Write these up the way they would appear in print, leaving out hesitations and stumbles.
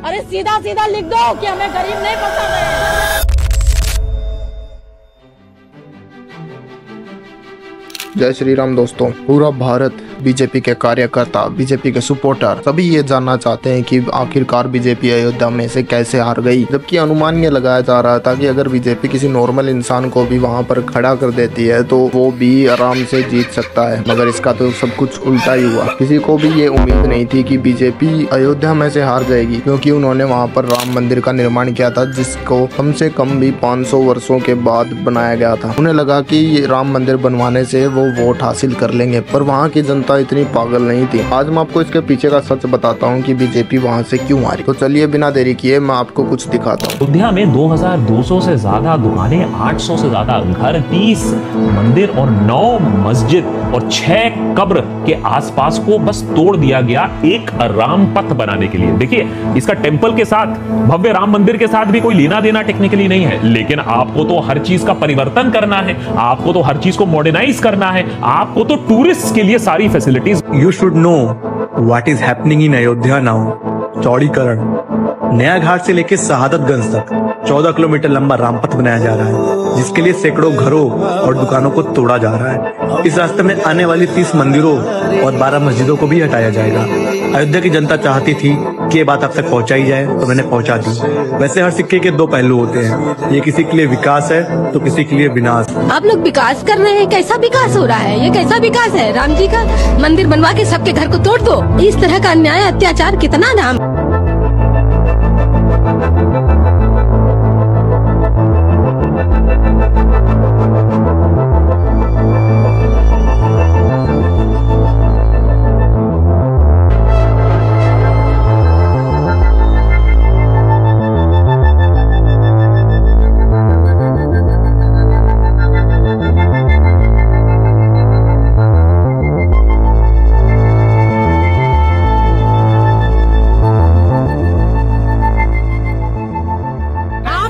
अरे सीधा सीधा लिख दो कि हमें गरीब नहीं पसंद है। जय श्री राम दोस्तों। पूरा भारत बीजेपी के कार्यकर्ता, बीजेपी के सपोर्टर सभी ये जानना चाहते हैं कि आखिरकार बीजेपी अयोध्या में से कैसे हार गई, जबकि अनुमान ये लगाया जा रहा था कि अगर बीजेपी किसी नॉर्मल इंसान को भी वहां पर खड़ा कर देती है तो वो भी आराम से जीत सकता है, मगर इसका तो सब कुछ उल्टा ही हुआ। किसी को भी ये उम्मीद नहीं थी कि बीजेपी अयोध्या में से हार जाएगी, क्योंकि उन्होंने वहाँ पर राम मंदिर का निर्माण किया था, जिसको कम से कम भी 500 वर्षों के बाद बनाया गया था। उन्हें लगा कि ये राम मंदिर बनवाने से वो वोट हासिल कर लेंगे, पर वहाँ की जनता इतनी पागल नहीं थी। आज मैं आपको इसके पीछे का सच बताता हूँ कि बीजेपी वहाँ से क्यों हारी। तो चलिए बिना देरी किए मैं आपको कुछ दिखाता हूँ। अयोध्या में 2200 से ज्यादा दुकानें, 800 से ज्यादा घर, 30 मंदिर और 9 मस्जिद और 6 कब्र के आसपास को बस तोड़ दिया गया एक राम पथ बनाने के लिए। देखिए, इसका टेम्पल के साथ, भव्य राम मंदिर के साथ भी कोई लेना देना टेक्निकली नहीं है, लेकिन आपको तो हर चीज का परिवर्तन करना है, आपको तो हर चीज को मॉडर्नाइज करना है, आपको तो टूरिस्ट के लिए सारी facilities. You should know what is happening in Ayodhya now. चौड़ीकरण, नया घाट से लेकर शहादतगंज तक 14 किलोमीटर लंबा रामपथ बनाया जा रहा है, जिसके लिए सैकड़ों घरों और दुकानों को तोड़ा जा रहा है। इस रास्ते में आने वाली 30 मंदिरों और 12 मस्जिदों को भी हटाया जाएगा। अयोध्या की जनता चाहती थी कि ये बात आप तक पहुंचाई जाए, तो मैंने पहुंचा दी। वैसे हर सिक्के के 2 पहलू होते हैं, ये किसी के लिए विकास है तो किसी के लिए विनाश। आप लोग विकास कर रहे हैं, कैसा विकास हो रहा है? ये कैसा विकास है? राम जी का मंदिर बनवा के सबके घर को तोड़ दो। इस तरह का अन्याय, अत्याचार कितना नाम।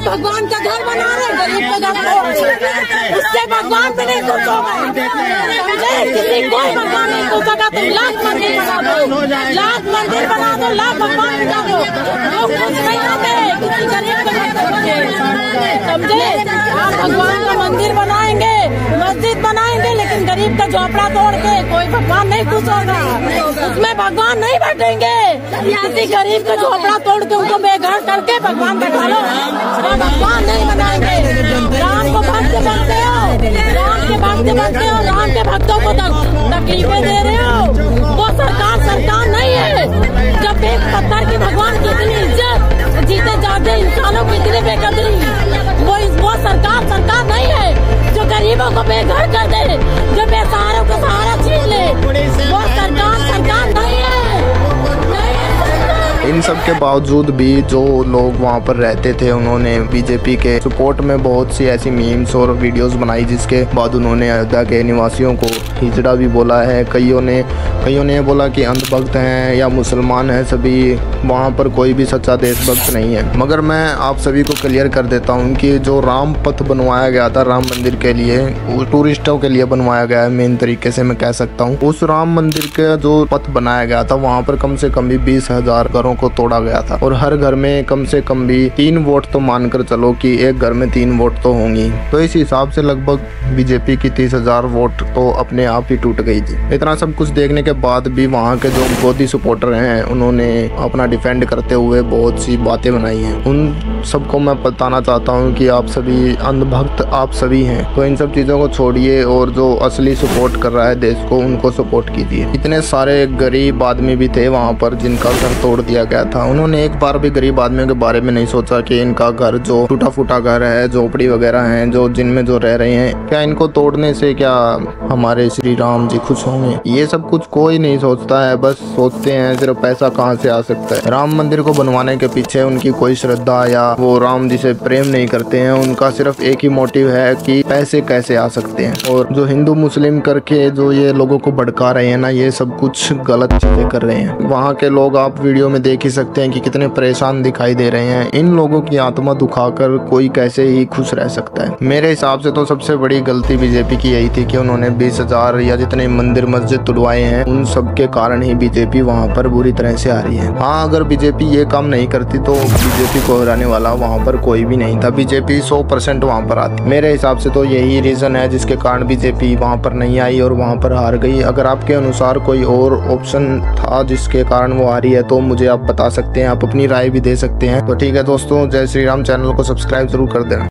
भगवान का घर बना रहे, गरीब का घर उससे भगवान भी नहीं सोचोगे, समझे? किसी कोई भगवान नहीं सोचेगा। तुम लाख मंदिर बना दो, लाख मंदिर बना दो, लाख भगवान बना दो, लोग कुछ नहीं आते, किसी गरीब का घर करोगे, समझे? आप भगवान का मंदिर बनाएंगे, मस्जिद बनाएंगे, लेकिन गरीब का झोपड़ा तोड़ के कोई भगवान नहीं खुश होगा, उसमें भगवान नहीं बैठेंगे। किसी गरीब का झोपड़ा तोड़ के उनको बेघर करके भगवान बैठा लो, भगवान नहीं बनाएंगे। राम को भक्त बनते हो, राम के भक्त बनते हो, राम के भक्तों को तकलीफें दे रहे हो। वो सरकार नहीं है। जब एक पत्थर की भगवान की इतनी इज्जत, जीते जाते इंसानों की इतनी बेकदरी, वो सरकार नहीं है जो गरीबों को बेघर कर दे, जो बेसहारों को सहारा छीन ले। वो सरकार नहीं है। इन सब के बावजूद भी जो लोग वहाँ पर रहते थे, उन्होंने बीजेपी के सपोर्ट में बहुत सी ऐसी मीम्स और वीडियोस बनाई, जिसके बाद उन्होंने अयोध्या के निवासियों को हिजड़ा भी बोला है। कईयों ने बोला कि अंधभक्त हैं या मुसलमान हैं, सभी वहाँ पर कोई भी सच्चा देशभक्त नहीं है। मगर मैं आप सभी को क्लियर कर देता हूँ कि जो राम पथ बनवाया गया था राम मंदिर के लिए, वो टूरिस्टों के लिए बनवाया गया है, मेन तरीके से मैं कह सकता हूँ। उस राम मंदिर का जो पथ बनाया गया था, वहाँ पर कम से कम भी 20,000 घरों को तोड़ा गया था, और हर घर में कम से कम भी 3 वोट तो मानकर चलो कि एक घर में 3 वोट तो होंगी। तो इस हिसाब से लगभग बीजेपी की 30,000 वोट तो अपने आप ही टूट गई थी। इतना सब कुछ देखने के बाद भी वहाँ के जो मोदी सपोर्टर हैं, उन्होंने अपना डिफेंड करते हुए बहुत सी बातें बनाई हैं। उन सबको मैं बताना चाहता हूँ कि आप सभी अंधभक्त आप सभी हैं, तो इन सब चीज़ों को छोड़िए और जो असली सपोर्ट कर रहा है देश को, उनको सपोर्ट कीजिए। इतने सारे गरीब आदमी भी थे वहाँ पर जिनका घर तोड़ दिया गया था। उन्होंने एक बार भी गरीब आदमियों के बारे में नहीं सोचा कि इनका घर जो टूटा फूटा घर है, झोपड़ी वगैरह हैं, जो जिनमें जो रह रहे हैं, क्या इनको तोड़ने से क्या हमारे श्री राम जी खुश होंगे? ये सब कुछ कोई नहीं सोचता है। बस सोचते हैं सिर्फ पैसा कहाँ से आ सकता है। राम मंदिर को बनवाने के पीछे उनकी कोई श्रद्धा या वो राम जी से प्रेम नहीं करते हैं। उनका सिर्फ एक ही मोटिव है कि पैसे कैसे आ सकते हैं। और जो हिंदू मुस्लिम करके जो ये लोगों को भड़का रहे हैं ना, ये सब कुछ गलत चीजें कर रहे हैं। वहाँ के लोग आप वीडियो में देख ही सकते हैं कि कितने परेशान दिखाई दे रहे हैं। इन लोगों की आत्मा दुखाकर कोई कैसे ही खुश रह सकता है। मेरे हिसाब से तो सबसे बड़ी गलती बीजेपी की यही थी कि उन्होंने 20,000 या जितने मंदिर मस्जिद तुड़वाए हैं, उन सब के कारण ही बीजेपी वहाँ पर बुरी तरह से आ रही है। हाँ, अगर बीजेपी ये काम नहीं करती तो बीजेपी को हराने वाला वहाँ पर कोई भी नहीं था। बीजेपी 100% वहाँ पर आती। मेरे हिसाब से तो यही रीजन है जिसके कारण बीजेपी वहाँ पर नहीं आई और वहाँ पर हार गई। अगर आपके अनुसार कोई और ऑप्शन था जिसके कारण वो आ रही है तो मुझे आप बता सकते हैं। आप अपनी राय भी दे सकते हैं। तो ठीक है दोस्तों, जय श्री राम। चैनल को सब्सक्राइब जरूर कर देना।